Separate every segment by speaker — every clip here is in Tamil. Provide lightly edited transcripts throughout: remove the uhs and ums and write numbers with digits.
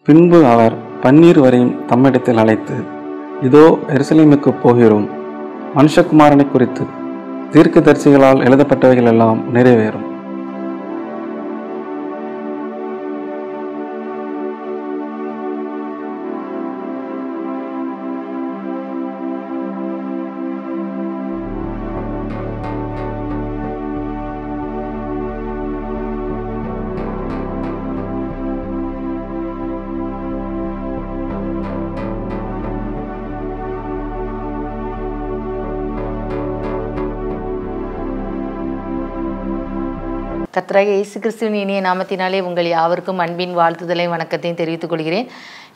Speaker 1: பின்பு அவர் பன்னீர் வரையும் தம்மிடத்தில் அழைத்து, இதோ எருசலேமுக்குப் போகிறோம், மனுஷகுமாரனை குறித்து தீர்க்கதரிசிகளால் எழுதப்பட்டவைகள் எல்லாம் நிறைவேறும்.
Speaker 2: கர்த்தராகிய இயேசு கிறிஸ்துவின் இனிய நாமத்தினாலே உங்கள் யாவருக்கும் அன்பின் வாழ்த்துதலையும் வணக்கத்தையும் தெரிவித்துக் கொள்கிறேன்.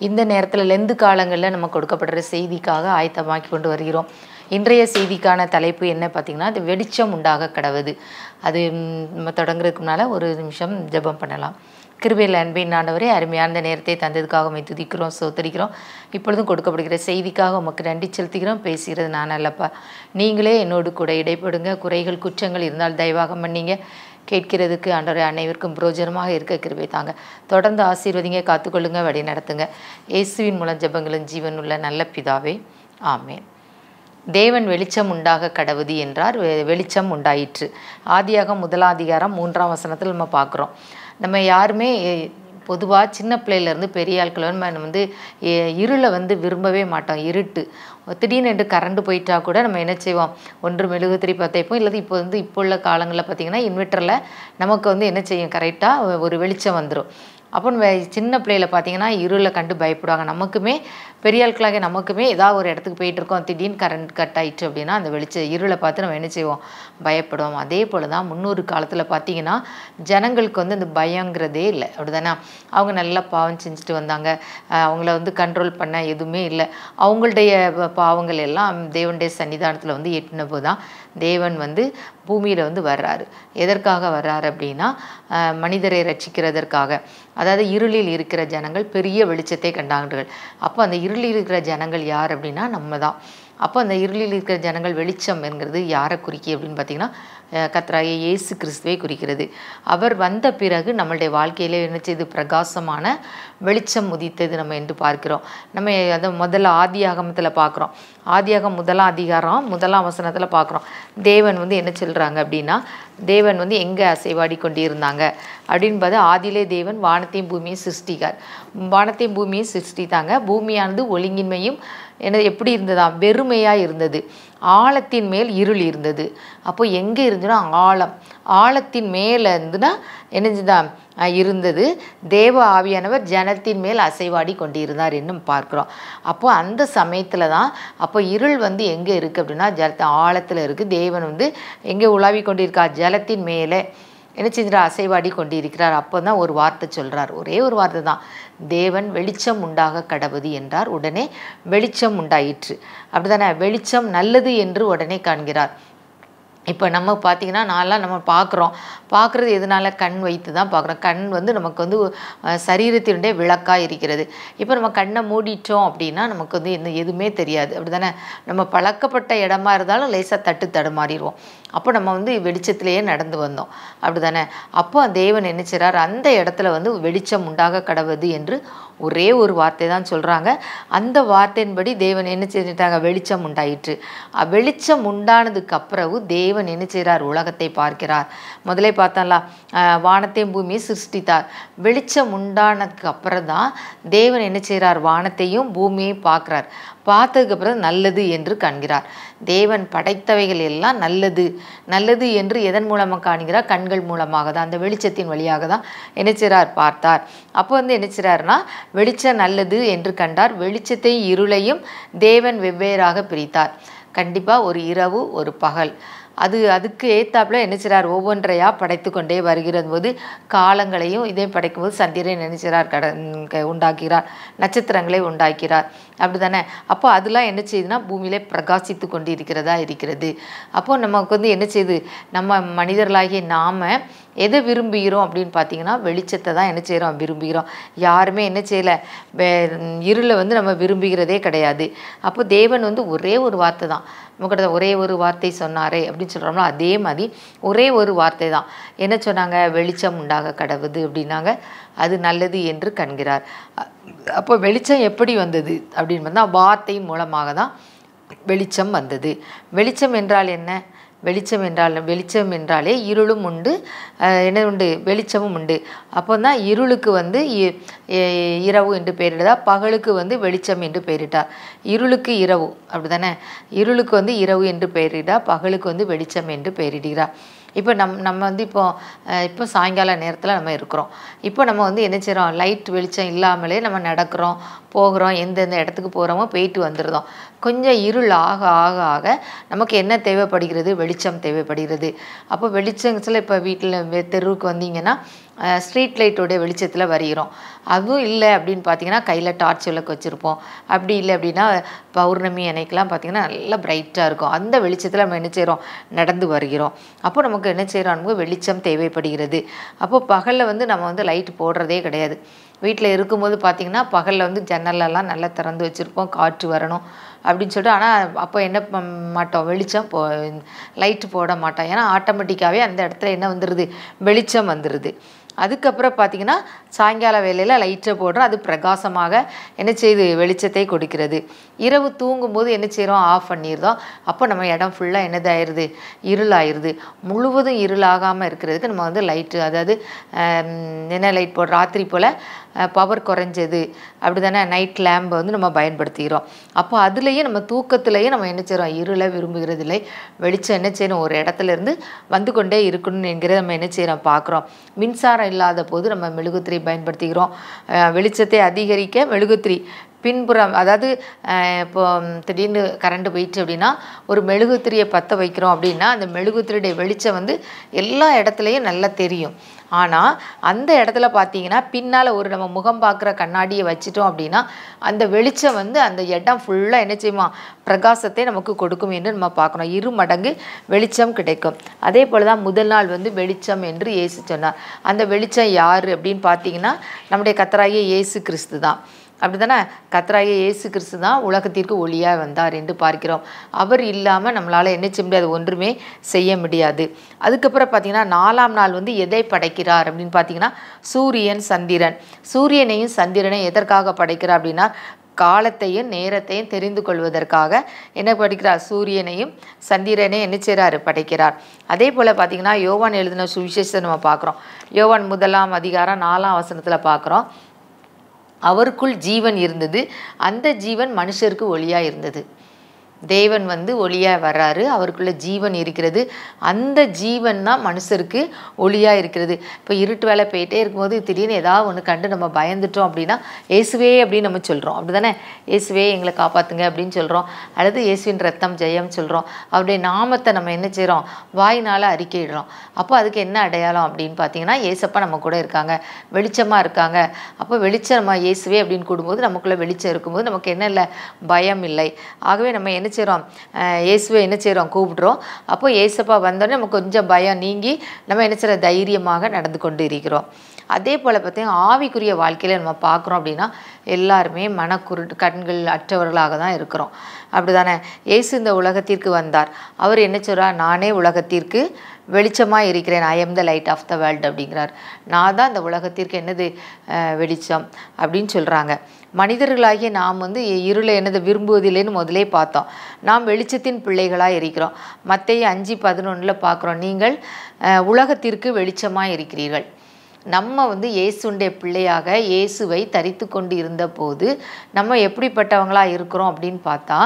Speaker 2: இந்த நேரத்தில் லெந்து காலங்களில் நம்ம கொடுக்கப்படுற செய்திக்காக ஆயத்தமாக்கி கொண்டு வருகிறோம். இன்றைய செய்திக்கான தலைப்பு என்ன பார்த்திங்கன்னா, அது வெளிச்சம் உண்டாக கடவுது. அது நம்ம தொடங்குறதுக்கு முன்னால் ஒரு நிமிஷம் ஜெபம் பண்ணலாம். கிருபையில் அன்பின் ஆண்டவரே, அருமையான இந்த நேரத்தை தந்ததுக்காக உம்மை துதிக்கிறோம், ஸ்தோத்திரிக்கிறோம். இப்பொழுதும் கொடுக்கப்படுகிற செய்திக்காக உமக்கு நன்றி செலுத்துகிறோம். பேசுகிறது நான் அல்லப்பா, நீங்களே என்னோடு கூட இடைப்படுங்க. குறைகள் குற்றங்கள் இருந்தால் தயவாக மன்னிங்க. கேட்கிறதுக்கு ஆண்டவரே அனைவருக்கும் பிரயோஜனமாக இருக்க கிருபை தாங்க. தொடர்ந்து ஆசீர்வதிங்க, காத்துக்கொள்ளுங்க, வழி நடத்துங்க. இயேசுவின் மூலம் ஜெபங்களும் ஜீவன் உள்ள நல்ல பிதாவே, ஆமேன். தேவன் வெளிச்சம் உண்டாக கடவுது என்றார், வெளிச்சம் உண்டாயிற்று. ஆதியாகமம் 1ஆம் அதிகாரம் 3ஆம் வசனத்தில் நம்ம பார்க்குறோம். நம்ம யாருமே பொதுவாக சின்ன பிள்ளையிலேருந்து பெரிய ஆட்கள் நம்ம இருளை விரும்பவே மாட்டோம். இருட்டு திடீர்னு என்று கரண்ட் போயிட்டா கூட நம்ம என்ன செய்வோம், ஒன்று மெழுகுதிரி பற்றைப்போம். இல்லை இப்போ உள்ள காலங்களில் பார்த்திங்கன்னா இன்வெர்ட்டரில் நமக்கு என்ன செய்யும், கரெக்டாக ஒரு வெளிச்சம் வந்துடும். அப்போ சின்ன பிள்ளையில் பார்த்திங்கன்னா இருளை கண்டு பயப்படுவாங்க. நமக்குமே பெரிய ஆட்களாக நமக்குமே ஏதாவது ஒரு இடத்துக்கு போயிட்டுருக்கோம், திடீர்னு கரண்ட் கட் ஆயிடுச்சு அப்படின்னா அந்த இருளை பார்த்து நம்ம என்ன செய்வோம், பயப்படுவோம். அதே போல் தான் முன்னொரு காலத்தில் பார்த்திங்கன்னா ஜனங்களுக்கு அந்த பயங்கிறதே இல்லை, அப்படி தானே. அவங்க நல்லா பாவம் செஞ்சுட்டு வந்தாங்க. அவங்கள கண்ட்ரோல் பண்ண எதுவுமே இல்லை. அவங்களுடைய பாவங்கள் எல்லாம் தேவனுடைய சன்னிதானத்தில் எட்டின போது தான் தேவன் பூமியில் வர்றாரு. எதற்காக வர்றாரு அப்படின்னா, மனிதரை ரட்சிக்கிறதற்காக. அதாவது இருளில் இருக்கிற ஜனங்கள் பெரிய வெளிச்சத்தை கண்டார்கள். அப்போ அந்த இருளில் இருக்கிற ஜனங்கள் யார் அப்படின்னா நம்ம தான். அப்போ அந்த இருளில் இருக்கிற ஜனங்கள் வெளிச்சம் என்கிறது யாரை குறிக்கி அப்படின்னு பார்த்திங்கன்னா, கர்த்தராகிய இயேசு கிறிஸ்துவை குறிக்கிறது. அவர் வந்த பிறகு நம்மளுடைய வாழ்க்கையிலே என்ன செய்து பிரகாசமான வெளிச்சம் உதித்தது நம்ம என்று பார்க்கிறோம். நம்ம அதை முதல்ல ஆதியாகமத்தில் பார்க்குறோம். ஆதியாகமம் 1ஆம் அதிகாரம் 1ஆம் வசனத்தில் பார்க்குறோம். தேவன் என்ன சொல்கிறாங்க அப்படின்னா, தேவன் எங்கே அசைவாடி கொண்டு இருந்தாங்க அப்படின்னு பார்த்தா, ஆதியிலே தேவன் வானத்தையும் பூமியும் சிருஷ்டிக்கார். வானத்தையும் பூமியும் சிருஷ்டித்தாங்க. பூமியானது ஒழுங்கின்மையும் எப்படி இருந்ததா, வெறுமையாக இருந்தது. ஆழத்தின் மேல் இருள் இருந்தது. அப்போ எங்கே இருந்துன்னா ஆழத்தின் மேலே இருந்துன்னா என்னதுதான் இருந்தது. தேவ ஆவியானவர் ஜனத்தின் மேல் அசைவாடி கொண்டு இருந்தார் என்னும் பார்க்குறோம். அப்போ அந்த சமயத்தில் தான் அப்போ இருள் எங்கே இருக்குது அப்படின்னா ஆழத்தில் இருக்குது. தேவன் எங்கே உலாவி கொண்டிருக்கார், ஜலத்தின் மேலே என்ன செஞ்சார், அசைவாடி கொண்டு இருக்கிறார். அப்போ தான் ஒரு வார்த்தை சொல்கிறார், ஒரே ஒரு வார்த்தை தான், தேவன் வெளிச்சம் உண்டாக கடவுது என்றார். உடனே வெளிச்சம் உண்டாயிற்று. அப்படி தானே, வெளிச்சம் நல்லது என்று உடனே காண்கிறார். இப்போ நம்ம பார்த்திங்கன்னா நான்லாம் நம்ம பார்க்குறது எதனால, கண் வைத்து தான் பார்க்குறோம். கண் நமக்கு சரீரத்தினுடைய விளக்காக இருக்கிறது. இப்போ நம்ம கண்ணை மூடிட்டோம் அப்படின்னா நமக்கு எதுவுமே தெரியாது, அப்படி தானே. நம்ம பழக்கப்பட்ட இடமா இருந்தாலும் லேசாக தடுமாறிடுவோம். அப்போ நம்ம வெளிச்சத்திலேயே நடந்து வந்தோம், அப்படி தானே. அப்போ தேவன் என்ன செய்கிறார், அந்த இடத்துல வெளிச்சம் உண்டாக கடவுது என்று ஒரே ஒரு வார்த்தை தான் சொல்கிறாங்க. அந்த வார்த்தையின்படி தேவன் என்ன செஞ்சிட்டாங்க, வெளிச்சம் உண்டாயிற்று. வெளிச்சம் உண்டானதுக்கு அப்புறவு தேவன் என்ன செய்கிறார், உலகத்தை பார்க்கிறார். முதலே பார்த்தோம்ல, வானத்தையும் பூமியை சிருஷ்டித்தார். வெளிச்சம் உண்டானதுக்கு அப்புறம் தான் தேவன் என்ன செய்கிறார், வானத்தையும் பூமியையும் பார்க்குறார். பார்த்ததுக்கப்புறம் நல்லது என்று காண்கிறார். தேவன் படைத்தவைகள் எல்லாம் நல்லது என்று எதன் மூலமாக காண்கிறார், கண்கள் மூலமாக தான், அந்த வெளிச்சத்தின் வழியாக தான் என்ன செய்கிறார், பார்த்தார். அப்போ என்ன செய்கிறார்னா, வெளிச்சம் நல்லது என்று கண்டார். வெளிச்சத்தையும் இருளையும் தேவன் வெவ்வேறாக பிரித்தார். கண்டிப்பாக ஒரு இரவு ஒரு பகல், அதுக்கு ஏத்தாப்புல என்ன செய்கிறார், ஒவ்வொன்றையாக படைத்து கொண்டே வருகிறது போது காலங்களையும் இதே படைக்கும்போது சந்திரன் நினைச்சார் உண்டாக்கிறார், நட்சத்திரங்களை உண்டாக்கிறார், அப்படி தானே. அப்போ அதெல்லாம் என்ன செய்யுதுன்னா பூமியிலே பிரகாசித்து கொண்டு இருக்கிறது. அப்போது நமக்கு என்ன செய்யுது, நம்ம மனிதர்களாகிய நாம் எதை விரும்புகிறோம் அப்படின்னு பார்த்தீங்கன்னா, வெளிச்சத்தை தான் என்ன செய்கிறோம், விரும்புகிறோம். யாருமே என்ன செய்யலை, இருளை நம்ம விரும்புகிறதே கிடையாது. அப்போ தேவன் ஒரே ஒரு வார்த்தை தான், நமக்கு ஒரே ஒரு வார்த்தை சொன்னாரே அப்படின்னு அப்படின்னு சொல்கிறோம்ல, அதே மாதிரி ஒரே ஒரு வார்த்தை தான். என்ன சொன்னாங்க? வெளிச்சம் உண்டாக கடவுது அப்படின்னாங்க. அது நல்லது என்று கண்கிறார். அப்போ வெளிச்சம் எப்படி வந்தது அப்படின்னு பார்த்தா வார்த்தையின் மூலமாக தான் வெளிச்சம் வந்தது. வெளிச்சம் என்றால் என்ன? வெளிச்சம் என்றாலே இருளும் உண்டு, என்ன உண்டு? வெளிச்சமும் உண்டு. அப்போ தான் இருளுக்கு வந்து இரவு என்று பெயரிடுதா, பகலுக்கு வந்து வெளிச்சம் என்று பெயரிட்டார். இருளுக்கு இரவு, அப்படி தானே? இருளுக்கு வந்து இரவு என்று பெயரிடா, பகலுக்கு வந்து வெளிச்சம் என்று பெயரிடுகிறார். இப்போ நம்ம வந்து இப்போ சாயங்கால நேரத்தில் நம்ம இருக்கிறோம். இப்போ நம்ம வந்து என்ன செய்கிறோம்? லைட் வெளிச்சம் இல்லாமலே நம்ம நடக்கிறோம், போகிறோம், எந்தெந்த இடத்துக்கு போகிறோமோ போயிட்டு வந்துடுறோம். கொஞ்சம் இருள் ஆக ஆக ஆக நமக்கு என்ன தேவைப்படுகிறது? வெளிச்சம் தேவைப்படுகிறது. அப்போ வெளிச்சத்தில் இப்போ வீட்டில் தெருவுக்கு வந்தீங்கன்னா ஸ்ட்ரீட் லைட்டோடைய வெளிச்சத்தில் வருகிறோம். அதுவும் இல்லை அப்படின்னு பார்த்தீங்கன்னா கையில் டார்ச் விளக்கு வச்சுருப்போம். அப்படி இல்லை அப்படின்னா பௌர்ணமி அன்னைக்கெலாம் பார்த்திங்கன்னா நல்லா பிரைட்டாக இருக்கும். அந்த வெளிச்சத்தில் நம்ம என்ன செய்கிறோம்? நடந்து வருகிறோம். அப்போ நமக்கு என்ன செய்கிறோம்? நமக்கு வெளிச்சம் தேவைப்படுகிறது. அப்போ பகலில் வந்து நம்ம வந்து லைட் போடுறதே கிடையாது. வீட்டில் இருக்கும்போது பார்த்திங்கன்னா பகலில் வந்து ஜன்னலெல்லாம் நல்லா திறந்து வச்சுருப்போம், காற்று வரணும் அப்படின்னு சொல்லிட்டு. ஆனால் அப்போ என்ன மாட்டோம்? வெளிச்சம் லைட்டு போட மாட்டோம். ஏன்னா ஆட்டோமேட்டிக்காகவே அந்த இடத்துல என்ன வந்துடுது? வெளிச்சம் வந்துடுது. அதுக்கப்புறம் பார்த்திங்கன்னா சாயங்கால வேளையில் லைட்டை போடுறோம், அது பிரகாசமாக என்ன செய்யுது? வெளிச்சத்தை கொடுக்கிறது. இரவு தூங்கும்போது என்ன செய்கிறோம்? ஆஃப் பண்ணிடுறோம். அப்போ நம்ம இடம் ஃபுல்லாக என்னதாயிருது? இருளாயிருது. முழுவதும் இருளாகாமல் இருக்கிறதுக்கு நம்ம வந்து லைட்டு, அதாவது என்ன லைட் போடுறோம்? ராத்திரி போல் பவர் குறைஞ்சது அப்படி தானே, நைட் லேம்பை வந்து நம்ம பயன்படுத்திக்கிறோம். அப்போ அதுலேயே நம்ம தூக்கத்துலேயே நம்ம என்ன செய்கிறோம்? இருளை விரும்புகிறது இல்லை. வெளிச்சம் என்ன செய்யணும்? ஒரு இடத்துலேருந்து வந்து கொண்டே இருக்கணும் என்கிறத நம்ம என்ன செய்கிறோம்? பார்க்குறோம். மின்சாரம் இல்லாத போது நம்ம மெழுகுத்திரி பயன்படுத்திக்கிறோம். வெளிச்சத்தை அதிகரிக்க மெழுகுத்திரி பின்புறம், அதாவது இப்போ திடீர்னு கரண்ட் போயிடுச்சு அப்படின்னா ஒரு மெழுகுத்திரியை பற்ற வைக்கிறோம் அப்படின்னா அந்த மெழுகுத்திரியுடைய வெளிச்சம் வந்து எல்லா இடத்துலையும் நல்லா தெரியும். ஆனால் அந்த இடத்துல பார்த்தீங்கன்னா பின்னால் ஒரு நம்ம முகம் பார்க்குற கண்ணாடியை வச்சிட்டோம் அப்படின்னா அந்த வெளிச்சம் வந்து அந்த இடம் ஃபுல்லாக என்ன செய்யுமா? பிரகாசத்தை நமக்கு கொடுக்கும் என்று நம்ம பார்க்கணும். 2 மடங்கு வெளிச்சம் கிடைக்கும். அதே போல் தான் முதல் நாள் வந்து வெளிச்சம் என்று இயேசு சொன்னார். அந்த வெளிச்சம் யார் அப்படின்னு பார்த்தீங்கன்னா நம்முடைய கர்த்தராகிய இயேசு கிறிஸ்து தான். அப்படி தானே? கர்த்தராகிய இயேசு கிறிஸ்து தான் உலகத்திற்கு ஒளியாக வந்தார் என்று பார்க்கிறோம். அவர் இல்லாமல் நம்மளால் என்ன செய்ய முடியாது? ஒன்றுமே செய்ய முடியாது. அதுக்கப்புறம் பார்த்திங்கன்னா 4ஆம் நாள் வந்து எதை படைக்கிறார் அப்படின்னு பார்த்தீங்கன்னா சூரியன் சந்திரன். சூரியனையும் சந்திரனையும் எதற்காக படைக்கிறார் அப்படின்னா காலத்தையும் நேரத்தையும் தெரிந்து கொள்வதற்காக என்ன படைக்கிறார்? சூரியனையும் சந்திரனையும் என்ன செய்கிறார்? படைக்கிறார். அதே போல் பார்த்திங்கன்னா யோவான் எழுதின சுவிசேஷத்தை நம்ம பார்க்குறோம். யோவான் 1ஆம் அதிகாரம் 4ஆம் வசனத்தில் பார்க்குறோம். அவருக்குள் ஜீவன் இருந்தது, அந்த ஜீவன் மனுஷருக்கு ஒளியாக இருந்தது. தேவன் வந்து ஒளியாக வர்றாரு, அவருக்குள்ள ஜீவன் இருக்கிறது, அந்த ஜீவன் தான் மனுஷருக்கு ஒளியாக இருக்கிறது. இப்போ இருட்டு வேலை போயிட்டே இருக்கும்போது திடீர்னு ஏதாவது ஒன்று கண்டு நம்ம பயந்துட்டோம் அப்படின்னா இயேசுவே அப்படின்னு நம்ம சொல்கிறோம். அப்படி தானே? இயேசுவே எங்களை காப்பாற்றுங்க அப்படின்னு சொல்கிறோம். அல்லது இயேசுவின் ரத்தம் ஜெயம் சொல்கிறோம். அவருடைய நாமத்தை நம்ம என்ன செய்கிறோம்? வாயினால் அறிக்கையிடுறோம். அப்போ அதுக்கு என்ன அடையாளம் அப்படின்னு பார்த்தீங்கன்னா இயேசப்பா நம்ம கூட இருக்காங்க, வெளிச்சமாக இருக்காங்க. அப்போ வெளிச்சம் நம்ம இயேசுவே அப்படின்னு கூடும்போது நமக்குள்ளே வெளிச்சம் இருக்கும்போது நமக்கு என்ன இல்லை? பயம் இல்லை. ஆகவே நம்ம என்ன செய்கிறோம்? இயேசுவை என்ன செய்கிறோம்? கூப்பிடுறோம். அப்போ இயேசப்பா வந்தோடனே நமக்கு கொஞ்சம் பயம் நீங்கி நம்ம என்ன செய்கிற? தைரியமாக நடந்து கொண்டு இருக்கிறோம். அதே போல் பார்த்தீங்கன்னா ஆவிக்குரிய வாழ்க்கையில் நம்ம பார்க்குறோம் அப்படின்னா எல்லாருமே கண்கள் அற்றவர்களாக தான் இருக்கிறோம். அப்படி தானே? இயேசு இந்த உலகத்திற்கு வந்தார். அவர் என்ன சொல்கிறார்? நானே உலகத்திற்கு வெளிச்சமாக இருக்கிறேன், I am the light of the world அப்படிங்கிறார். நான் தான் இந்த உலகத்திற்கு என்னது? வெளிச்சம் அப்படின்னு சொல்கிறாங்க. மனிதர்களாகிய நாம் வந்து இருளை என்னது விரும்புவதில்லைன்னு முதலே பார்த்தோம். நாம் வெளிச்சத்தின் பிள்ளைகளாக இருக்கிறோம். மத்தேயு 5:11 பார்க்குறோம், நீங்கள் உலகத்திற்கு வெளிச்சமாக இருக்கிறீர்கள். நம்ம வந்து இயேசுடைய பிள்ளையாக இயேசுவை தரித்து கொண்டு இருந்தபோது நம்ம எப்படிப்பட்டவங்களாக இருக்கிறோம் அப்படின்னு பார்த்தா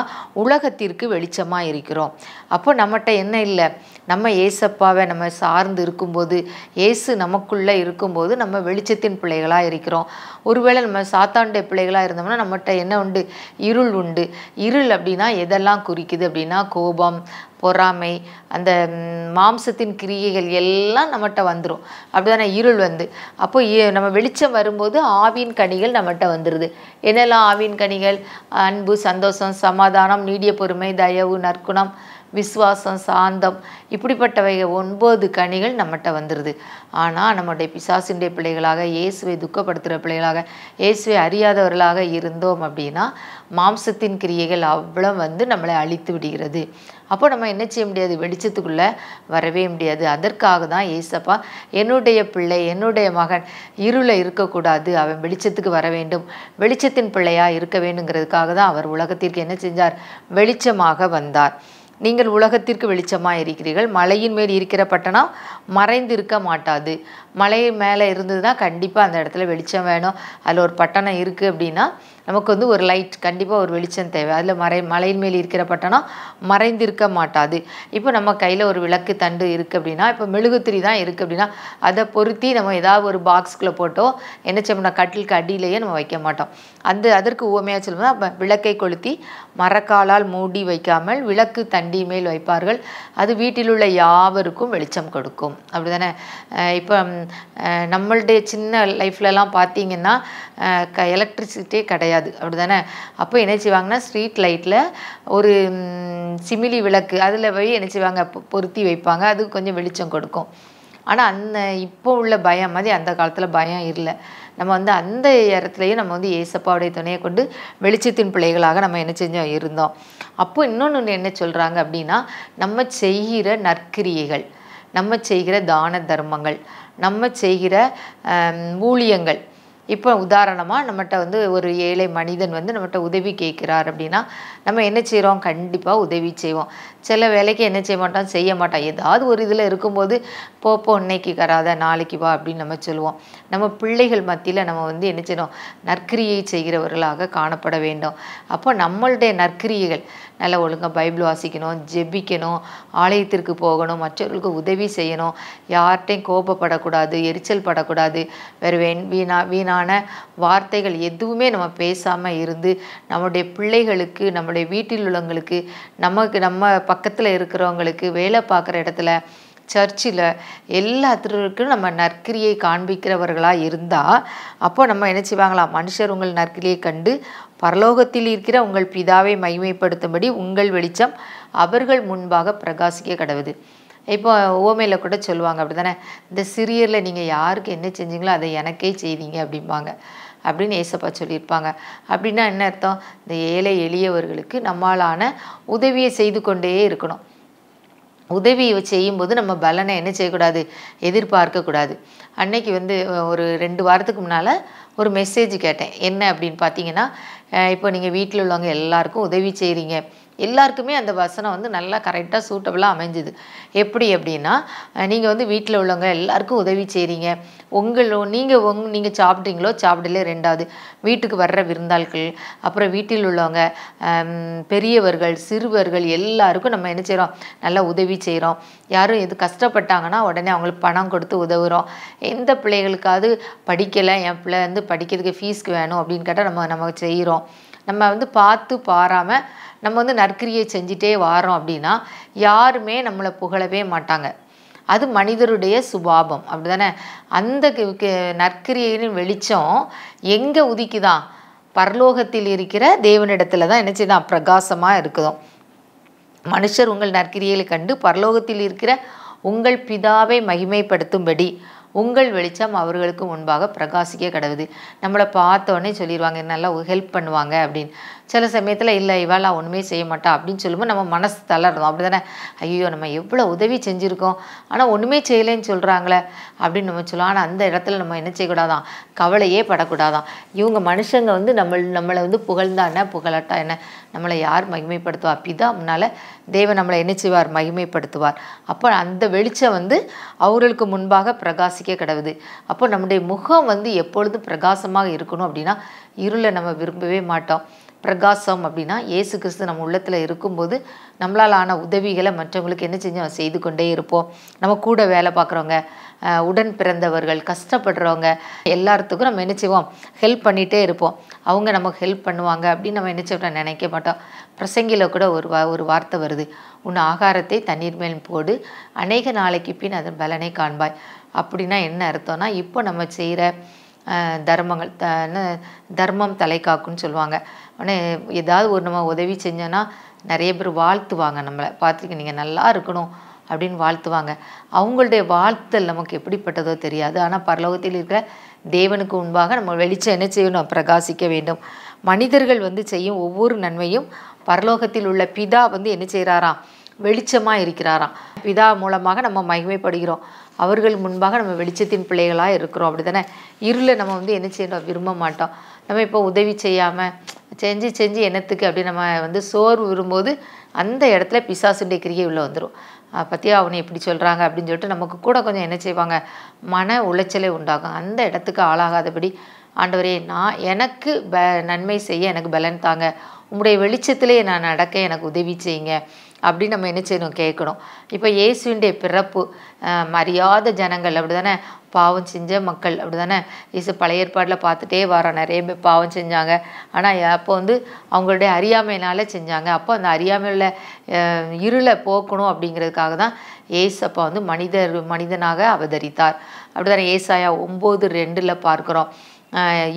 Speaker 2: உலகத்திற்கு வெளிச்சமாக இருக்கிறோம். அப்போ நம்மகிட்ட என்ன இல்லை? நம்ம இயேசப்பாவை நம்ம சார்ந்து இருக்கும்போது, இயேசு நமக்குள்ளே இருக்கும்போது நம்ம வெளிச்சத்தின் பிள்ளைகளாக இருக்கிறோம். ஒருவேளை நம்ம சாத்தானுடைய பிள்ளைகளாக இருந்தோம்னா நம்மகிட்ட என்ன உண்டு? இருள் உண்டு. இருள் அப்படின்னா எதெல்லாம் குறிக்குது அப்படின்னா கோபம், பொறாமை, அந்த மாம்சத்தின் கிரியைகள் எல்லாம் நம்மகிட்ட வந்துடும். அப்படிதானே? இருள் வந்து அப்போ நம்ம வெளிச்சம் வரும்போது ஆவின் கனிகள் நம்மகிட்ட வந்துடுது. என்னெல்லாம் ஆவின் கனிகள்? அன்பு, சந்தோஷம், சமாதானம், நீடிய பொறுமை, தயவு, நற்குணம், விசுவாசம், சாந்தம், இப்படிப்பட்டவை 9 கனிகள் நம்மகிட்ட வந்துடுது. ஆனால் நம்முடைய பிசாசினுடைய பிள்ளைகளாக, இயேசுவை துக்கப்படுத்துகிற பிள்ளைகளாக, இயேசுவை அறியாதவர்களாக இருந்தோம் அப்படின்னா மாம்சத்தின் கிரியைகள் அவ்வளோ வந்து நம்மளை அழித்து விடுகிறது. அப்போ நம்ம என்ன செய்ய முடியாது? வெளிச்சத்துக்குள்ளே வரவே முடியாது. அதற்காக தான் ஏசப்பா, என்னுடைய பிள்ளை, என்னுடைய மகன் இருள இருக்கக்கூடாது, அவன் வெளிச்சத்துக்கு வர வேண்டும், வெளிச்சத்தின் பிள்ளையாக இருக்க வேண்டுங்கிறதுக்காக தான் அவர் உலகத்திற்கு என்ன செஞ்சார்? வெளிச்சமாக வந்தார். நீங்கள் உலகத்திற்கு வெளிச்சமாக இருக்கிறீர்கள். மலையின் மேல் இருக்கிற பட்டணம் மறைந்திருக்க மாட்டாது. மலை மேலே இருந்ததுன்னா கண்டிப்பாக அந்த இடத்துல வெளிச்சம் வேணும். அதில் ஒரு பட்டணம் இருக்குது அப்படின்னா நமக்கு வந்து ஒரு லைட், கண்டிப்பாக ஒரு வெளிச்சம் தேவை. அதில் மலையின் மேல் இருக்கிற பட்டணம் மறைந்திருக்க மாட்டாது. இப்போ நம்ம கையில் ஒரு விளக்கு தண்டு இருக்குது அப்படின்னா, இப்போ மெழுகுத்திரி தான் இருக்குது அப்படின்னா அதை பொருத்தி நம்ம ஏதாவது ஒரு பாக்ஸ்குள்ளே போட்டோ என்ன செய்யணும்? கட்டிலுக்கு அடியிலேயே நம்ம வைக்க மாட்டோம். அதற்கு உவமையாக சொல்லணும்னா, விளக்கை கொளுத்தி மரக்காலால் மூடி வைக்காமல் விளக்கு தண்டி மேல் வைப்பார்கள், அது வீட்டில் உள்ள யாவருக்கும் வெளிச்சம் கொடுக்கும். அப்படி தானே? இப்போ நம்மளுடைய சின்ன லைஃப்லலாம் பார்த்தீங்கன்னா எலக்ட்ரிசிட்டியே கிடையாது, அப்படி தானே? அப்போ என்ன செய்வாங்கன்னா, ஸ்ட்ரீட் லைட்டில் ஒரு சிமிலி விளக்கு அதில் போய் என்ன செய்வாங்க? பொருத்தி வைப்பாங்க, அது கொஞ்சம் வெளிச்சம் கொடுக்கும். ஆனால் இப்போ உள்ள பயம் மாதிரி அந்த காலத்தில் பயம் இல்லை. நம்ம வந்து அந்த இடத்துலையும் நம்ம வந்து ஏசப்பாவுடைய துணையை கொண்டு வெளிச்சத்தின் பிள்ளைகளாக நம்ம என்ன செஞ்சோம்? இருந்தோம். அப்போ இன்னொன்று என்ன சொல்கிறாங்க அப்படின்னா, நம்ம செய்கிற நற்கிரியைகள், நம்ம செய்கிற தான தர்மங்கள், நம்ம செய்கிற ஊழியங்கள். இப்போ உதாரணமாக நம்மகிட்ட வந்து ஒரு ஏழை மனிதன் வந்து நம்மகிட்ட உதவி கேட்குறார் அப்படின்னா நம்ம என்ன செய்கிறோம்? கண்டிப்பாக உதவி செய்வோம். சில வேலைக்கு என்ன செய்ய மாட்டோம்? செய்ய மாட்டோம். ஏதாவது ஒரு இதில் இருக்கும்போது போ இன்னைக்கு கராத நாளைக்கு வா அப்படின்னு நம்ம சொல்லுவோம். நம்ம பிள்ளைகள் மத்தியில் நம்ம வந்து என்ன செய்யணும்? நற்கிரியை செய்கிறவர்களாக காணப்பட வேண்டும். அப்போ நம்மளுடைய நற்கிரியைகள், நல்லா ஒழுங்காக பைபிள் வாசிக்கணும், ஜெபிக்கணும், ஆலயத்திற்கு போகணும், மற்றவர்களுக்கு உதவி செய்யணும், யார்கிட்டையும் கோபப்படக்கூடாது, எரிச்சல் படக்கூடாது, வேறு வீணான வார்த்தைகள் எதுவுமே நம்ம பேசாமல் இருந்து நம்முடைய பிள்ளைகளுக்கு, நம்முடைய வீட்டில் உள்ளவங்களுக்கு, நம்ம பக்கத்தில் இருக்கிறவங்களுக்கு, வேலை பார்க்குற இடத்துல, சர்ச்சில், எல்லாத்திற்கும் நம்ம நற்கிரியை காண்பிக்கிறவர்களாக இருந்தால் அப்போ நம்ம என்ன செய்வாங்களாம்? மனுஷர் உங்கள் நற்கிரியை கண்டு பரலோகத்தில் இருக்கிற உங்கள் பிதாவை மகிமைப்படுத்தும்படி உங்கள் வெளிச்சம் அவர்கள் முன்பாக பிரகாசிக்க கடவுது. இப்போ ஓமையில் கூட சொல்லுவாங்க, அப்படி தானே? இந்த சிறியரில் நீங்கள் யாருக்கு என்ன செஞ்சீங்களோ அதை எனக்கே செய்தீங்க அப்படிம்பாங்க அப்படின்னு ஏசப்பா சொல்லியிருப்பாங்க. அப்படின்னா என்ன அர்த்தம்? இந்த ஏழை எளியவர்களுக்கு நம்மளான உதவியை செய்து கொண்டே இருக்கணும். உதவி செய்யும்போது நம்ம பலனை என்ன செய்யக்கூடாது? எதிர்பார்க்கக்கூடாது. அன்னைக்கு வந்து ஒரு 2 வாரத்துக்கு முன்னால் ஒரு மெசேஜ் கேட்டேன். என்ன அப்படின்னு பார்த்தீங்கன்னா, இப்போ நீங்கள் வீட்டில் உள்ளவங்க எல்லாருக்கும் உதவி செய்கிறீங்க, எல்லாருக்குமே அந்த வசனம் வந்து நல்லா கரெக்டாக சூட்டபுளாக அமைஞ்சுது. எப்படி அப்படின்னா, நீங்கள் வந்து வீட்டில் உள்ளவங்க எல்லாருக்கும் உதவி செய்கிறீங்க, நீங்கள் சாப்பிட்றீங்களோ சாப்பிடல, 2வது வீட்டுக்கு வர்ற விருந்தாள்கள், அப்புறம் வீட்டில் உள்ளவங்க, பெரியவர்கள், சிறுவர்கள் எல்லாருக்கும் நம்ம என்ன செய்கிறோம்? நல்லா உதவி செய்கிறோம். யாரும் எது கஷ்டப்பட்டாங்கன்னா உடனே அவங்களுக்கு பணம் கொடுத்து உதவுகிறோம். எந்த பிள்ளைகளுக்காவது படிக்கலை, என் பிள்ளை வந்து படிக்கிறதுக்கு ஃபீஸ்க்கு வேணும் அப்படின்னு கேட்டால் நம்ம செய்கிறோம். நம்ம வந்து பார்த்து பாராமல் நம்ம வந்து நற்கிரியை செஞ்சிட்டே வாரோம் அப்படின்னா யாருமே நம்மளை புகழவே மாட்டாங்க. அது மனிதருடைய சுபாவம், அப்படி தானே? அந்த நற்கிரியின் வெளிச்சம் எங்கே உதிக்குதான்? பரலோகத்தில் இருக்கிற தேவனிடத்துல தான் என்ன செய்யுதான்? பிரகாசமாக இருக்குதும். மனுஷர் உங்கள் நற்கிரியை கண்டு பரலோகத்தில் இருக்கிற உங்கள் பிதாவை மகிமைப்படுத்தும்படி உங்கள் வெளிச்சம் அவர்களுக்கு முன்பாக பிரகாசிக்க கடவுது. நம்மளை பார்த்தோன்னே சொல்லிடுவாங்க, நல்லா ஹெல்ப் பண்ணுவாங்க அப்படின்னு. சில சமயத்தில் இல்லை, இவாள் ஒன்றுமே செய்ய மாட்டா அப்படின்னு சொல்லும்போது நம்ம மனசு தளர்றோம், அப்படி தானே? ஐயோ, நம்ம எவ்வளோ உதவி செஞ்சுருக்கோம், ஆனால் ஒன்றுமே செய்யலைன்னு சொல்கிறாங்களே அப்படின்னு நம்ம சொல்லுவோம். ஆனால் அந்த இடத்துல நம்ம என்ன செய்யக்கூடாதான்? கவலையே படக்கூடாதான். இவங்க மனுஷங்க வந்து நம்மளை வந்து புகழ்ந்தா என்ன, புகழட்டா என்ன, நம்மளை யார் மகிமைப்படுத்துவார்? பிதா முன்னால் தேவன் நம்மளை என்ன செய்வார்? மகிமைப்படுத்துவார். அப்போ அந்த வெளிச்சம் வந்து அவர்களுக்கு முன்பாக பிரகாசிக்க கடவுது. அப்போ நம்முடைய முகம் வந்து எப்பொழுதும் பிரகாசமாக இருக்கணும். அப்படின்னா இருளை நம்ம விரும்பவே மாட்டோம். பிரகாசம் அப்படின்னா இயேசு கிறிஸ்து நம்ம உள்ளத்தில் இருக்கும்போது நம்மளால் ஆன உதவிகளை மற்றவங்களுக்கு என்ன செஞ்சோம்? செய்து கொண்டே இருப்போம். நம்ம கூட வேலை பார்க்குறவங்க, உடன் பிறந்தவர்கள், கஷ்டப்படுறவங்க எல்லாத்துக்கும் நம்ம என்ன செய்வோம்? ஹெல்ப் பண்ணிகிட்டே இருப்போம். அவங்க நமக்கு ஹெல்ப் பண்ணுவாங்க அப்படின்னு நம்ம என்ன செய்வோம்? நினைக்க மாட்டோம். பிரசங்கியில் கூட ஒரு வார்த்தை வருது, உன் ஆகாரத்தை தண்ணீர் மேல் போடு, அநேக நாளைக்கு பின் அதன் பலனை காண்பாய். அப்படின்னா என்ன அர்த்தம்னா, இப்போ நம்ம செய்கிற தர்மம் தலை காக்குன்னு சொல்லுவாங்க. ஆனால் ஏதாவது ஒரு நம்ம உதவி செஞ்சோன்னா நிறைய பேர் வாழ்த்துவாங்க, நம்மளை பார்த்துருக்கீங்க, நீங்கள் நல்லா இருக்கணும் அப்படின்னு வாழ்த்துவாங்க. அவங்களுடைய வாழ்த்தல் நமக்கு எப்படிப்பட்டதோ தெரியாது. ஆனால் பரலோகத்தில் இருக்கிற தேவனுக்கு முன்பாக நம்ம வெளிச்சம் என்ன செய்யணும்? பிரகாசிக்க வேண்டும். மனிதர்கள் செய்யும் ஒவ்வொரு நன்மையும் பரலோகத்தில் உள்ள பிதா என்ன செய்கிறாராம்? வெளிச்சமாக இருக்கிறாராம். பிதா மூலமாக நம்ம மகிமைப்படுகிறோம். அவர்கள் முன்பாக நம்ம வெளிச்சத்தின் பிள்ளைகளாக இருக்கிறோம். அப்படி தானே? இருளை நம்ம என்ன செய்யணும்? விரும்ப மாட்டோம். நம்ம இப்போ உதவி செய்யாமல் செஞ்சு என்னத்துக்கு அப்படி நம்ம சோர்வு விரும்போது அந்த இடத்துல பிசாசுடைய கிரியை உள்ளே வந்துடும். பற்றியா அவனை எப்படி சொல்கிறாங்க அப்படின்னு சொல்லிட்டு நமக்கு கூட கொஞ்சம் என்ன செய்வாங்க? மன உளைச்சலை உண்டாகும். அந்த இடத்துக்கு ஆளாகாதபடி, ஆண்டவரே, எனக்கு நன்மை செய்ய எனக்கு பலன் தாங்க, உங்களுடைய வெளிச்சத்திலே நான் நடக்க எனக்கு உதவி செய்யுங்க அப்படின்னு நம்ம என்ன செய்யணும்? கேட்கணும். இப்போ இயேசுவினுடைய பிறப்பு, மரியாத ஜனங்கள் அப்படி தானே, பாவம் செஞ்ச மக்கள் அப்படி தானே. இயேசு பழைய ஏற்பாட்டில் பார்த்துட்டே வரோம், நிறைய பேர் பாவம் செஞ்சாங்க. ஆனால் அப்போ அவங்களுடைய அறியாமையினால செஞ்சாங்க. அப்போ அந்த அறியாமையில் இருளை போக்கணும் அப்படிங்கிறதுக்காக தான் ஏசப்பா மனிதனாக அவதரித்தார். அப்படி தானே ஏசாயா 9:2 பார்க்குறோம்.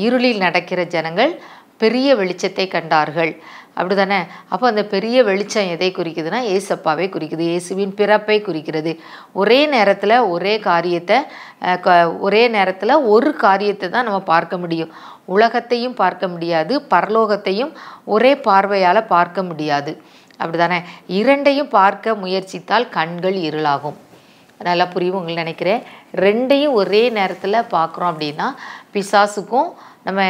Speaker 2: இருளில் நடக்கிற ஜனங்கள் பெரிய வெளிச்சத்தை கண்டார்கள். அப்படி தானே? அப்போ அந்த பெரிய வெளிச்சம் எதை குறிக்குதுன்னா ஏசப்பாவை குறிக்குது, இயேசுவின் பிறப்பை குறிக்கிறது. ஒரே நேரத்தில் ஒரு காரியத்தை தான் நம்ம பார்க்க முடியும். உலகத்தையும் பார்க்க முடியாது, பரலோகத்தையும் ஒரே பார்வையால் பார்க்க முடியாது. அப்படி தானே? இரண்டையும் பார்க்க முயற்சித்தால் கண்கள் இருளாகும். நல்லா புரியும் உங்களுக்கு நினைக்கிறேன். ரெண்டையும் ஒரே நேரத்தில் பார்க்குறோம் அப்படின்னா பிசாசுக்கும் நம்ம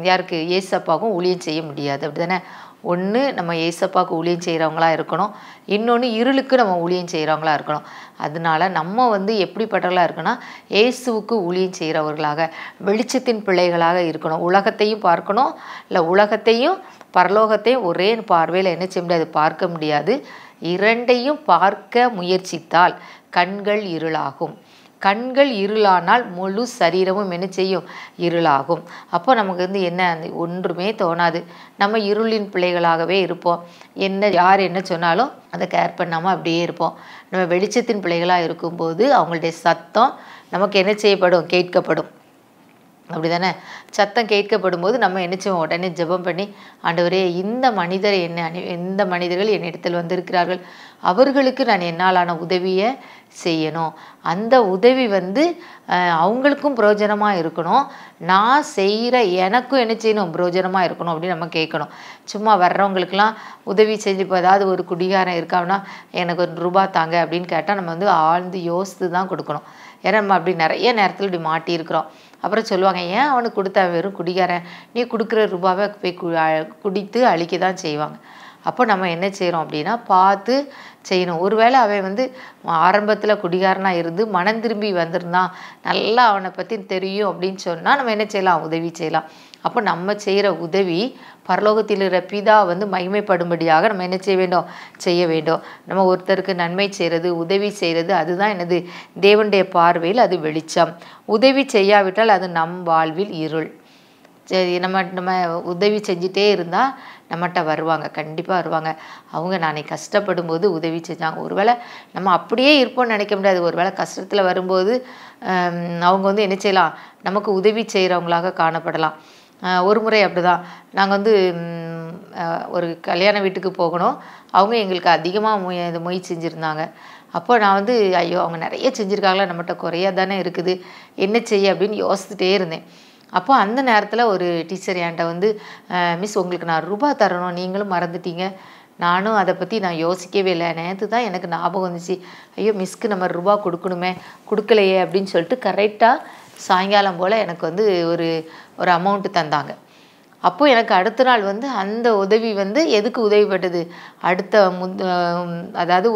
Speaker 2: யாருக்கு? ஏசப்பாவுக்கும் ஊழியம் செய்ய முடியாது. அப்படி தானே? ஒன்று நம்ம ஏசப்பாவுக்கு ஊழியம் செய்கிறவங்களா இருக்கணும், இன்னொன்று இருளுக்கு நம்ம ஊழியம் செய்கிறவங்களா இருக்கணும். அதனால நம்ம எப்படிப்பட்டவர்களாக இருக்கணும்? இயேசுவுக்கு ஊழியம் செய்கிறவர்களாக, வெளிச்சத்தின் பிள்ளைகளாக இருக்கணும். உலகத்தையும் பார்க்கணும், இல்லை உலகத்தையும் பரலோகத்தையும் ஒரே பார்வையில் என்ன செய்ய முடியாது? பார்க்க முடியாது. இரண்டையும் பார்க்க முயற்சித்தால் கண்கள் இருளாகும். கண்கள் இருளானால் முழு சரீரமும் என்ன செய்யும்? இருளாகும். அப்போ நமக்கு என்ன? ஒன்றுமே தோணாது. நம்ம இருளின் பிள்ளைகளாகவே இருப்போம். யார் என்ன சொன்னாலும் அதை கேர் பண்ணாமல் அப்படியே இருப்போம். நம்ம வெளிச்சத்தின் பிள்ளைகளாக இருக்கும்போது அவங்களுடைய சத்தம் நமக்கு என்ன செய்யப்படும்? கேட்கப்படும். அப்படி தானே? சத்தம் கேட்கப்படும் போது நம்ம என்ன செய்வோம்? உடனே ஜெபம் பண்ணி, ஆண்டவரே, இந்த மனிதர்கள் என்னிடத்தில் வந்திருக்கிறார்கள், அவர்களுக்கு நான் என்னாலான உதவியை செய்யணும். அந்த உதவி அவங்களுக்கும் பிரயோஜனமாக இருக்கணும், நான் செய்கிற எனக்கும் என்ன செய்யணும்? பிரயோஜனமாக இருக்கணும் அப்படின்னு நம்ம கேட்கணும். சும்மா வர்றவங்களுக்கெல்லாம் உதவி செஞ்சு, இப்போ ஏதாவது ஒரு குடிகாரன் இருக்கான்னா எனக்கு ₹1 தாங்க அப்படின்னு கேட்டால் நம்ம ஆழ்ந்து யோசித்து தான் கொடுக்கணும். ஏன்னா நம்ம அப்படி நிறைய நேரத்தில் இப்படி மாட்டியிருக்கிறோம். அப்புறம் சொல்லுவாங்க, ஏன் அவனுக்கு கொடுத்தா வெறும் குடிகாரன், நீ கொடுக்குற ரூபாவை போய் குடித்து அழிக்க தான் செய்வாங்க. அப்போ நம்ம என்ன செய்கிறோம் அப்படின்னா பார்த்து செய்யணும். ஒருவேளை அவன் ஆரம்பத்தில் குடிகாரனாக இருந்து மனம் திரும்பி வந்திருந்தான், நல்லா அவனை பற்றி தெரியும் அப்படின்னு சொன்னால் நம்ம என்ன செய்யலாம்? உதவி செய்யலாம். அப்போ நம்ம செய்கிற உதவி பரலோகத்தில் இருக்கிற பிதா மகிமைப்படும்படியாக நம்ம என்ன செய்ய வேண்டும். நம்ம ஒருத்தருக்கு நன்மை செய்கிறது, உதவி செய்கிறது, அதுதான் என்னது? தேவனுடைய பார்வையில் அது வெளிச்சம். உதவி செய்யாவிட்டால் அது நம் வாழ்வில் இருள். சரி, நம்ம உதவி செஞ்சிட்டே இருந்தால் நம்மகிட்ட வருவாங்க, கண்டிப்பாக வருவாங்க. அவங்க நானே கஷ்டப்படும் போது உதவி செஞ்சாங்க. ஒருவேளை நம்ம அப்படியே இருப்போம்னு நினைக்க முடியாது. ஒருவேளை கஷ்டத்தில் வரும்போது அவங்க என்ன செய்யலாம்? நமக்கு உதவி செய்கிறவங்களாக காணப்படலாம். ஒரு முறை அப்படி தான் நாங்கள் ஒரு கல்யாண வீட்டுக்கு போகணும். அவங்க எங்களுக்கு அதிகமாக மொய் செஞ்சுருந்தாங்க. அப்போ நான் ஐயோ, அவங்க நிறைய செஞ்சுருக்காங்களா, நம்மகிட்ட குறையாக தானே இருக்குது, என்ன செய்ய அப்படின்னு யோசிச்சுட்டே இருந்தேன். அப்போ அந்த நேரத்தில் ஒரு டீச்சர் என்கிட்ட மிஸ், உங்களுக்கு நான் ₹1 தரணும், நீங்களும் மறந்துட்டீங்க. நானும் அதை பற்றி நான் யோசிக்கவே இல்லை. நேற்று தான் எனக்கு ஞாபகம் வந்துச்சு, ஐயோ மிஸ்க்கு நம்ம ₹1 கொடுக்கணுமே, கொடுக்கலையே அப்படின்னு சொல்லிட்டு கரெக்டாக சாயங்காலம் போல் எனக்கு ஒரு அமௌண்ட்டு தந்தாங்க. அப்போது எனக்கு அடுத்த நாள் அந்த உதவி எதுக்கு உதவிப்பட்டது? அதாவது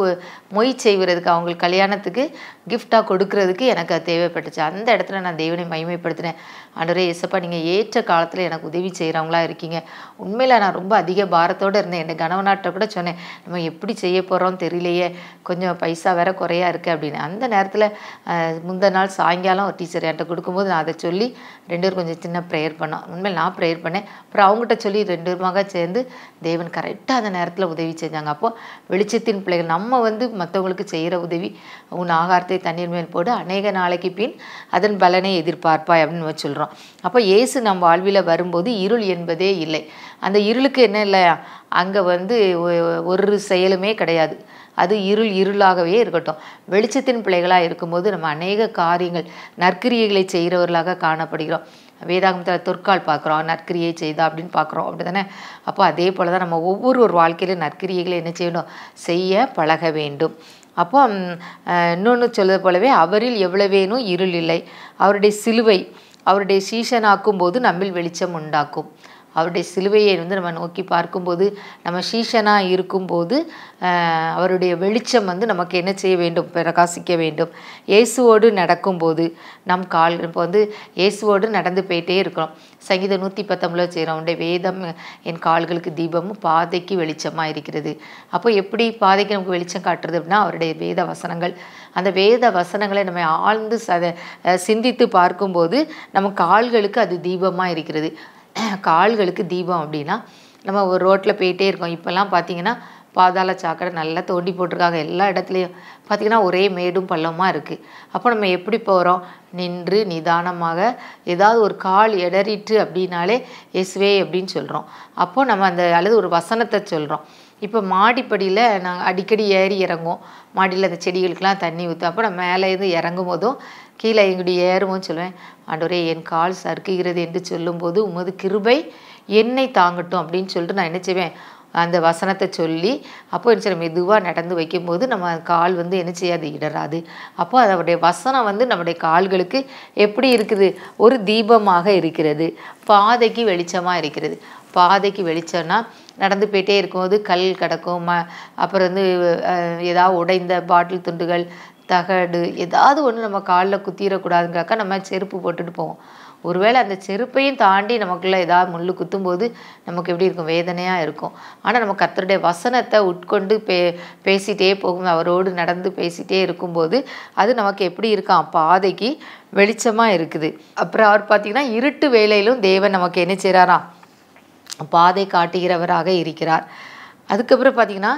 Speaker 2: மொய் செய்வதுக்கு, அவங்களுக்கு கல்யாணத்துக்கு கிஃப்டாக கொடுக்கறதுக்கு எனக்கு அது தேவைப்பட்டுச்சு. அந்த இடத்துல நான் தேவனை மகிமைப்படுத்தினேன். ஆண்டவரே, ஏசப்பா, நீங்கள் ஏற்ற காலத்தில் எனக்கு உதவி செய்கிறவங்களா இருக்கீங்க. உண்மையில் நான் ரொம்ப அதிக பாரத்தோடு இருந்தேன். என் கணவனாட்ட கூட சொன்னேன், நம்ம எப்படி செய்ய போகிறோம் தெரியலையே, கொஞ்சம் பைசா வேற குறையா இருக்குது அப்படின்னு. அந்த நேரத்தில் முந்தின நாள் சாயங்காலம் ஒரு டீச்சர் என்கிட்ட கொடுக்கும்போது நான் அதை சொல்லி 2 பேரும் கொஞ்சம் சின்ன ப்ரேயர் பண்ணோம். உண்மையில் நான் ப்ரேயர் பண்ணேன். அப்புறம் அவங்ககிட்ட சொல்லி 2 பேருமாக சேர்ந்து தேவன் கரெக்டாக அந்த நேரத்தில் உதவி செஞ்சாங்க. அப்போ வெளிச்சத்தின் பிள்ளைகள் நம்ம மற்றவங்களுக்கு செய்கிற உதவி, உன் ஆகாரத்தை தண்ணீர் மேல் போடு, அநேக நாளைக்கு பின் அதன் பலனை எதிர்பார்ப்பாய் அப்படின்னு நம்ம சொல்கிறோம். அப்போ இயேசு நம் வாழ்வில் வரும்போது இருள் என்பதே இல்லை. அந்த இருளுக்கு என்ன இல்லை, அங்கே ஒரு செயலுமே கிடையாது. அது இருளாகவே இருக்கட்டும். வெளிச்சத்தின் பிள்ளைகளாக இருக்கும்போது நம்ம அநேக காரியங்கள் நற்கிரியைகளை செய்கிறவர்களாக காணப்படுகிறோம். வேதாகமத்தில் தொற்கால் பார்க்குறோம், நற்கிரியை செய்தா அப்படின்னு பார்க்குறோம், அப்படி தானே? அப்போ அதே போல் தான் நம்ம ஒவ்வொரு வாழ்க்கையிலும் நற்கிரியைகளை என்ன செய்யணும், செய்ய பழக வேண்டும். அப்போ இன்னொன்று சொல்வது போலவே அவரில் எவ்வளவேனும் இருள் இல்லை, அவருடைய சிலுவை அவருடைய சீஷனாக்கும் போது நம்மில் வெளிச்சம் உண்டாக்கும். அவருடைய சிலுவையை நம்ம நோக்கி பார்க்கும்போது, நம்ம சீஷனாக இருக்கும்போது அவருடைய வெளிச்சம் நமக்கு என்ன செய்ய வேண்டும், பிரகாசிக்க வேண்டும். இயேசுவோடு நடக்கும்போது நம் இப்போ இயேசுவோடு நடந்து போயிட்டே இருக்கிறோம். சங்கீதம் 119 செய்கிறோம், அவருடைய வேதம் என் கால்களுக்கு தீபமும் பாதைக்கு வெளிச்சமாக இருக்கிறது. அப்போ எப்படி பாதைக்கு நமக்கு வெளிச்சம் காட்டுறது அப்படின்னா, அவருடைய வேத வசனங்கள். அந்த வேத வசனங்களை நம்ம ஆழ்ந்து சிந்தித்து பார்க்கும்போது நம்ம கால்களுக்கு அது தீபமாக இருக்கிறது. கால்களுக்கு தீபம் அப்படின்னா, நம்ம ஒரு ரோட்டில் போயிட்டே இருக்கோம். இப்போல்லாம் பார்த்தீங்கன்னா பாதாள சாக்கடை நல்லா தோண்டி போட்டிருக்காங்க. எல்லா இடத்துலையும் பார்த்திங்கன்னா ஒரே மேடும் பள்ளமாக இருக்குது. அப்போ நம்ம எப்படி போகிறோம், நின்று நிதானமாக ஏதாவது ஒரு கால் இடறிட்டு அப்படின்னாலே இயேசுவே அப்படின்னு சொல்கிறோம். அப்போ நம்ம அல்லது ஒரு வசனத்தை சொல்கிறோம். இப்போ மாடிப்படியில் நாங்கள் அடிக்கடி ஏறி இறங்குவோம். மாடியில் அந்த செடிகளுக்கெலாம் தண்ணி ஊற்றும். அப்போ நான் மேலே இருந்து இறங்கும் போதும் கீழே எங்கடி ஏறும்போது சொல்லுவேன், ஆண்டவரே என் கால் சறுக்குகிறது என்று சொல்லும்போது உமது கிருபை என்னை தாங்கட்டும் அப்படின்னு சொல்லிட்டு நான் என்ன செய்வேன், அந்த வசனத்தை சொல்லி அப்போ என்ன செய்ய மெதுவாக நடந்து வைக்கும்போது நம்ம கால் என்ன செய்யாது, இடராது. அப்போ அதோடைய வசனம் நம்முடைய கால்களுக்கு எப்படி இருக்குது, ஒரு தீபமாக இருக்கிறது, பாதைக்கு வெளிச்சமாக இருக்கிறது. பாதைக்கு வெளிச்சம்னா நடந்து போயிட்டே இருக்கும்போது கல் கிடக்கும், அப்புறம் ஏதாவது உடைந்த பாட்டில் துண்டுகள், தகடு, ஏதாவது ஒன்று நம்ம காலில் குத்திடக்கூடாதுங்காக்கா நம்ம செருப்பு போட்டுட்டு போவோம். ஒருவேளை அந்த செருப்பையும் தாண்டி நமக்குள்ளே ஏதாவது முள் குத்தும்போது நமக்கு எப்படி இருக்கும், வேதனையாக இருக்கும். ஆனால் நம்ம கர்த்தருடைய வசனத்தை உட்கொண்டு பேசிகிட்டே போகும், அவரோடு நடந்து பேசிகிட்டே இருக்கும்போது அது நமக்கு எப்படி இருக்கான், பாதைக்கு வெளிச்சமாக இருக்குது. அப்புறம் அவர் பார்த்திங்கன்னா இருட்டு வேளையிலும் தேவன் நமக்கு என்ன செய்கிறாராம், பாதை காட்டுகிறவராக இருக்கிறார். அதுக்கப்புறம் பார்த்திங்கன்னா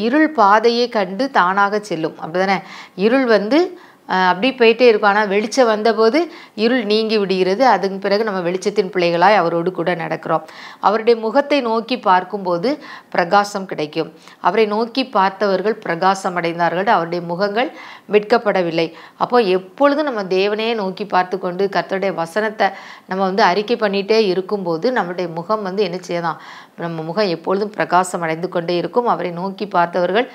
Speaker 2: இருள் பாதையை கண்டு தானாக செல்லும், அப்படி தானே? இருள் அப்படி போயிட்டே இருக்கும். ஆனால் வெளிச்சம் வந்தபோது இருள் நீங்கி விடுகிறது. அதுக்கு பிறகு நம்ம வெளிச்சத்தின் பிள்ளைகளாய் அவரோடு கூட நடக்கிறோம். அவருடைய முகத்தை நோக்கி பார்க்கும்போது பிரகாசம் கிடைக்கும். அவரை நோக்கி பார்த்தவர்கள் பிரகாசம் அடைந்தார்கள், அவருடைய முகங்கள் வெட்கப்படவில்லை. அப்போ எப்பொழுதும் நம்ம தேவனையே நோக்கி பார்த்து கொண்டு கர்த்தருடைய வசனத்தை நம்ம அறிக்கை பண்ணிகிட்டே இருக்கும்போது நம்முடைய முகம் என்ன செய்யலாம், நம்ம முகம் எப்பொழுதும் பிரகாசம் அடைந்து கொண்டே இருக்கும். அவரை நோக்கி பார்த்தவர்கள்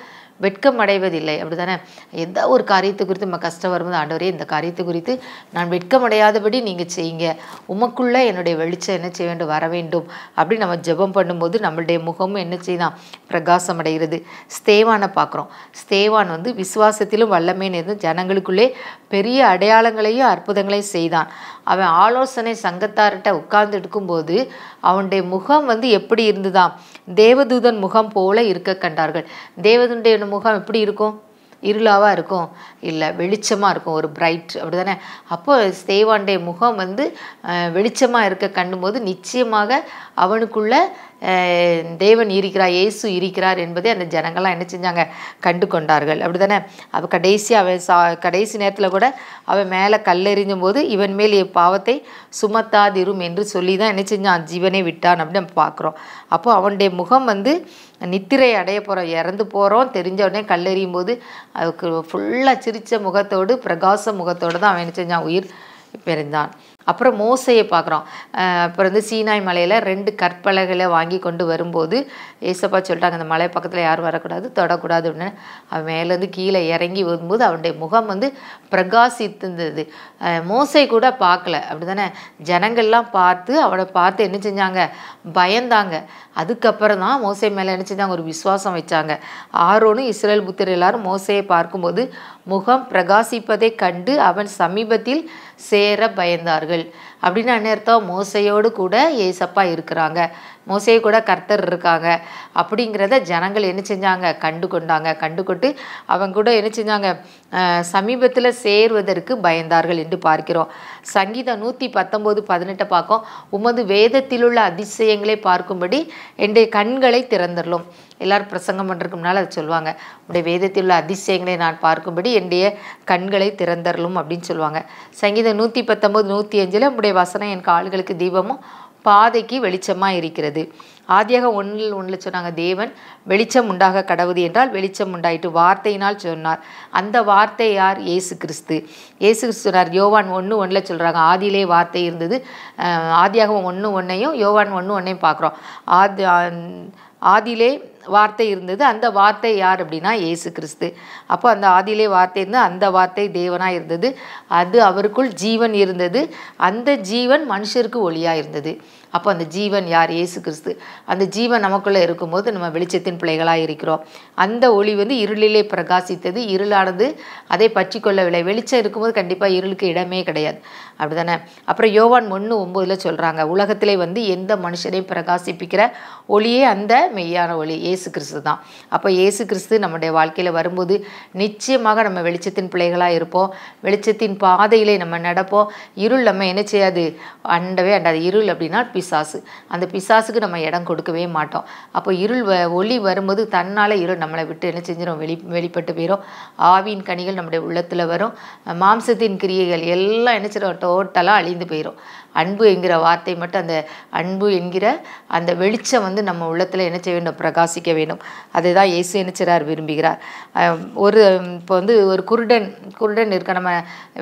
Speaker 2: வெட்கம் அடைவதில்லை, அப்படி தானே? எந்த ஒரு காரியத்தை குறித்து நம்ம கஷ்டம் வரும்போது, ஆண்டவரே இந்த காரியத்தை குறித்து நான் வெட்கமடையாதபடி நீங்கள் செய்யுங்க, உமக்குள்ளே என்னுடைய வெளிச்சம் என்ன செய்ய வேண்டும், வர வேண்டும் அப்படி நம்ம ஜெபம் பண்ணும்போது நம்மளுடைய முகமும் என்ன செய்யலாம், பிரகாசம் அடைகிறது. ஸ்தேவானை பார்க்குறோம். ஸ்தேவான் விசுவாசத்திலும் வல்லமை இருந்து ஜனங்களுக்குள்ளே பெரிய அடையாளங்களையும் அற்புதங்களையும் செய்தான். அவன் ஆலோசனை சங்கத்தார்கிட்ட உட்கார்ந்து இருக்கும்போது அவனுடைய முகம் எப்படி இருந்துதான், தேவதூதன் முகம் போல இருக்க கண்டார்கள். தேவதூதனுடைய முகம் எப்படி இருக்கும், இருளாவாக இருக்கும், இல்லை வெளிச்சமாக இருக்கும், ஒரு பிரைட், அப்படி தானே? அப்போ ஸ்தேவானுடைய முகம் வெளிச்சமாக இருக்க கண்டும்போது நிச்சயமாக அவனுக்குள்ள தேவன் இருக்கிறார், இயேசு இருக்கிறார் என்பதை அந்த ஜனங்கள்லாம் என்ன செஞ்சாங்க, கண்டு கொண்டார்கள், அப்படி தானே? அவன் கடைசி நேரத்தில் கூட அவன் மேலே கல்லெறிஞ்சும் போது இவன் மேல் பாவத்தை சுமத்தாதிரும் என்று சொல்லி தான் என்ன செஞ்சான், ஜீவனை விட்டான் அப்படின்னு நம்ம பார்க்குறோம். அப்போ அவனுடைய முகம் நித்திரை அடைய போகிறோம், இறந்து போகிறோம் தெரிஞ்ச உடனே கல்லெறியும் போது அதுக்கு ஃபுல்லாக சிரித்த முகத்தோடு பிரகாச முகத்தோடு தான் அவன் என்ன செஞ்சான், உயிர் பிறந்தான். அப்புறம் மோசையை பார்க்குறோம். அப்புறம் சீனாய் மலையில் 2 கற்பலகளை வாங்கி கொண்டு வரும்போது ஏசப்பா சொல்லிட்டாங்க, அந்த மலை பக்கத்தில் யாரும் வரக்கூடாது, தொடக்கூடாது அப்படின்னு. அவன் மேலேருந்து கீழே இறங்கி வரும்போது அவனுடைய முகம் பிரகாசித்திருந்தது. மோசை கூட பார்க்கல, அப்படி தானே? ஜனங்கள்லாம் பார்த்து அவனை பார்த்து என்ன செஞ்சாங்க, பயந்தாங்க. அதுக்கப்புறம் தான் மோசை மேலே என்ன செஞ்சாங்க, ஒரு விசுவாசம் வச்சாங்க. ஆரோனும் இஸ்ரேல் புத்திரர் எல்லாரும் மோசையை பார்க்கும்போது முகம் பிரகாசிப்பதை கண்டு அவன் சமீபத்தில் சேர பயந்தார்கள். அப்படின்னா என்ன அர்த்தம்? மோசையோடு கூட ஏசப்பா இருக்கிறாங்க, மோசையை கூட கர்த்தர் இருக்காங்க அப்படிங்கிறத ஜனங்கள் என்ன செஞ்சாங்க? கண்டு கொண்டாங்க. கண்டு கொண்டு அவங்க கூட என்ன செஞ்சாங்க? சமீபத்தில் சேர்வதற்கு பயந்தார்கள் என்று பார்க்கிறோம். சங்கீதம் 119:18 பார்க்கும், உமது வேதத்திலுள்ள அதிசயங்களை பார்க்கும்படி என்னுடைய கண்களை திறந்தரலும். எல்லாரும் பிரசங்கம் பண்ணுறதுக்கு முன்னால் அதை சொல்லுவாங்க, உடைய வேதத்தில் உள்ள அதிசயங்களை நான் பார்க்கும்படி என்னுடைய கண்களை திறந்தரலும் அப்படின்னு சொல்லுவாங்க. சங்கீதம் 119:105 உடைய வசனம் என் கால்களுக்கு தீபமும் பாதைக்கு வெளிச்சமாக இருக்கிறது. ஆதியாக 1:1 சொன்னாங்க, தேவன் வெளிச்சம் உண்டாக கடவுது என்றால் வெளிச்சம் உண்டாயிட்டு வார்த்தையினால் சொன்னார். அந்த வார்த்தை யார்? இயேசு கிறிஸ்து. இயேசு கிறிஸ்து சொன்னார். யோவான் 1:1 சொல்கிறாங்க, ஆதியிலே வார்த்தை இருந்தது. ஆதியாகமம் 1:1 யோவான் 1:1 பார்க்குறோம். ஆதியிலே வார்த்தை இருந்தது. அந்த வார்த்தை யார் அப்படின்னா இயேசு கிறிஸ்து. அப்போ அந்த ஆதியிலே வார்த்தை இருந்தது, அந்த வார்த்தை தேவனாக இருந்தது, அது அவருக்குள் ஜீவன் இருந்தது, அந்த ஜீவன் மனுஷருக்கு ஒளியாக இருந்தது. அப்போ அந்த ஜீவன் யார்? இயேசு கிறிஸ்து. அந்த ஜீவன் நமக்குள்ளே இருக்கும்போது நம்ம வெளிச்சத்தின் பிள்ளைகளாக இருக்கிறோம். அந்த ஒளி இருளிலே பிரகாசித்தது, இருளானது அதை பற்றி கொள்ளவில்லை. வெளிச்சம் இருக்கும்போது கண்டிப்பாக இருளுக்கு இடமே கிடையாது, அப்படி தானே? அப்புறம் யோவான் 1:9 சொல்கிறாங்க, உலகத்திலே எந்த மனுஷனையும் பிரகாசிப்பிக்கிற ஒளியே அந்த மெய்யான ஒளி இயேசு கிறிஸ்து தான். அப்போ இயேசு கிறிஸ்து நம்முடைய வாழ்க்கையில் வரும்போது நிச்சயமாக நம்ம வெளிச்சத்தின் பிள்ளைகளாக இருப்போம், வெளிச்சத்தின் பாதையிலே நம்ம நடப்போம். இருள் நம்ம என்ன செய்யாது? அண்டவே அண்டாது. இருள் அப்படின்னா பிசாசு. அந்த பிசாசுக்கு நம்ம இடம் கொடுக்கவே மாட்டோம். அப்போ ஒளி வரும்போது தன்னால் இருள் நம்மளை விட்டு என்ன செஞ்சிடும்? வெளிப்பட்டு போயிடும். ஆவியின் கனிகள் நம்முடைய உள்ளத்தில் வரும், மாம்சத்தின் கிரியைகள் எல்லாம் என்ன செய்யும்? டோட்டலாக அழிந்து போயிடும். அன்பு என்கிற வார்த்தை மட்டும், அந்த அன்பு என்கிற அந்த வெளிச்சம் நம்ம உள்ளத்தில் என்ன செய்ய வேண்டும்? பிரகாசிக்க வேண்டும். அதை தான் இயேசு என்ன செய்கிறார்? விரும்புகிறார். இப்போ ஒரு குருடன் இருக்க, நம்ம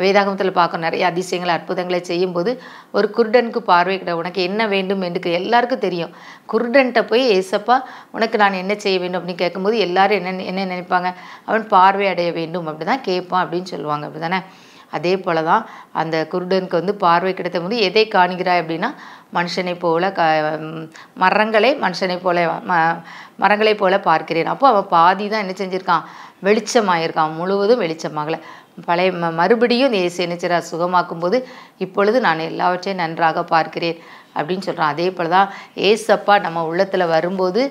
Speaker 2: வேதாகமத்தில் பார்க்க நிறைய அதிசயங்களை அற்புதங்களை செய்யும்போது ஒரு குருடனுக்கு பார்வை கிடையாது. உனக்கு என்ன வேண்டும் என்று எல்லாருக்கும் தெரியும். குருடன்கிட்ட போய் ஏசப்பா உனக்கு நான் என்ன செய்ய வேண்டும் அப்படின்னு கேட்கும்போது எல்லாரும் என்ன நினைப்பாங்க? அவன் பார்வை அடைய வேண்டும் அப்படி தான் கேட்பான் அப்படின்னு சொல்லுவாங்க, அப்படி தானே? அதே போல தான் அந்த குருடனுக்கு பார்வை கிடைத்த போது எதை காணுகிறாய் அப்படின்னா, மனுஷனை போல மரங்களை போல பார்க்கிறேன். அப்போ அவன் பாதி தான் என்ன செஞ்சுருக்கான்? வெளிச்சமாயிருக்கான், முழுவதும் வெளிச்சமாகலை. மறுபடியும் இயேசு என்ன செய்கிறார்? சுகமாக்கும் போது இப்பொழுது நான் எல்லாவற்றையும் நன்றாக பார்க்கிறேன் அப்படின்னு சொல்கிறான். அதே போல் தான் ஏசப்பா நம்ம உள்ளத்தில் வரும்போது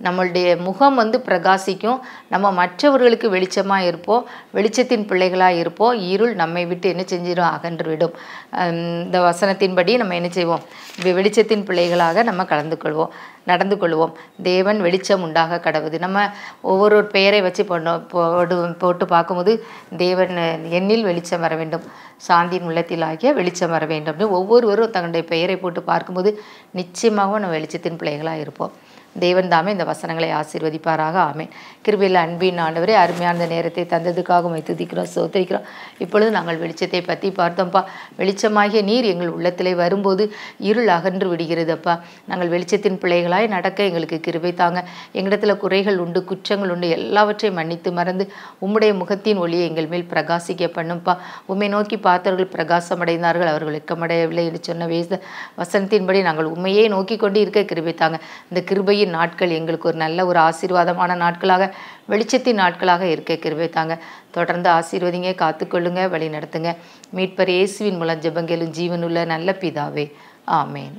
Speaker 2: நம்மளுடைய முகம் பிரகாசிக்கும், நம்ம மற்றவர்களுக்கு வெளிச்சமாக இருப்போம், வெளிச்சத்தின் பிள்ளைகளாக இருப்போம். இருள் நம்மை விட்டு என்ன செஞ்சிடும்? அகன்றுவிடும். இந்த வசனத்தின்படி நம்ம என்ன செய்வோம்? வெளிச்சத்தின் பிள்ளைகளாக நம்ம நடந்து கொள்வோம். தேவன் வெளிச்சம் உண்டாக கடவுது. நம்ம ஒவ்வொரு பெயரை வச்சு போட்டு பார்க்கும்போது தேவன் எண்ணில் வெளிச்சம் வர வேண்டும், சாந்தியின் உள்ளத்தில் ஆகிய வெளிச்சம் வர வேண்டும் அப்படின்னு ஒவ்வொருவரும் தங்களுடைய பெயரை போட்டு பார்க்கும்போது நிச்சயமாக நம்ம வெளிச்சத்தின் பிள்ளைகளாக இருப்போம். தேவன் தாமே இந்த வசனங்களை ஆசீர்வதிப்பாராக. ஆமென். கிருபையில் அன்பின் ஆண்டவரே, அருமையான இந்த நேரத்தை தந்ததுக்காக துதிக்கிறோம், சோத்திரிக்கிறோம். இப்பொழுது நாங்கள் வெளிச்சத்தை பற்றி பார்த்தோம்ப்பா. வெளிச்சமாகிய நீர் எங்கள் உள்ளத்திலே வரும்போது இருள் அகன்று விடுகிறதப்பா. நாங்கள் வெளிச்சத்தின் பிள்ளைகளாய் நடக்க எங்களுக்கு கிருபை தாங்க. எங்களிடத்துல குறைகள் உண்டு, குற்றங்கள் உண்டு, எல்லாவற்றையும் மன்னித்து மறந்து உம்முடைய முகத்தின் ஒளியை எங்கள் மேல் பிரகாசிக்க பண்ணும்ப்பா. உம்மை நோக்கி பார்த்தவர்கள் பிரகாசம் அடைந்தார்கள், அவர்கள் வெட்கமடையவில்லை என்று சொன்ன வசனத்தின்படி நாங்கள் உண்மையே நோக்கி கொண்டு இருக்க கிருபை தாங்க. இந்த கிருபை நாட்கள் எங்களுக்கு ஒரு நல்ல ஒரு ஆசீர்வாதமான நாட்களாக, வெளிச்சத்தின் நாட்களாக இருக்க கிருபை தாங்க. தொடர்ந்து ஆசீர்வதிங்க, காத்துக்கொள்ளுங்க, வழி நடத்துங்க. மீட்பர் இயேசுவின் மூலம் ஜெபங்களும் ஜீவனுள்ள நல்ல பிதாவே. ஆமேன்.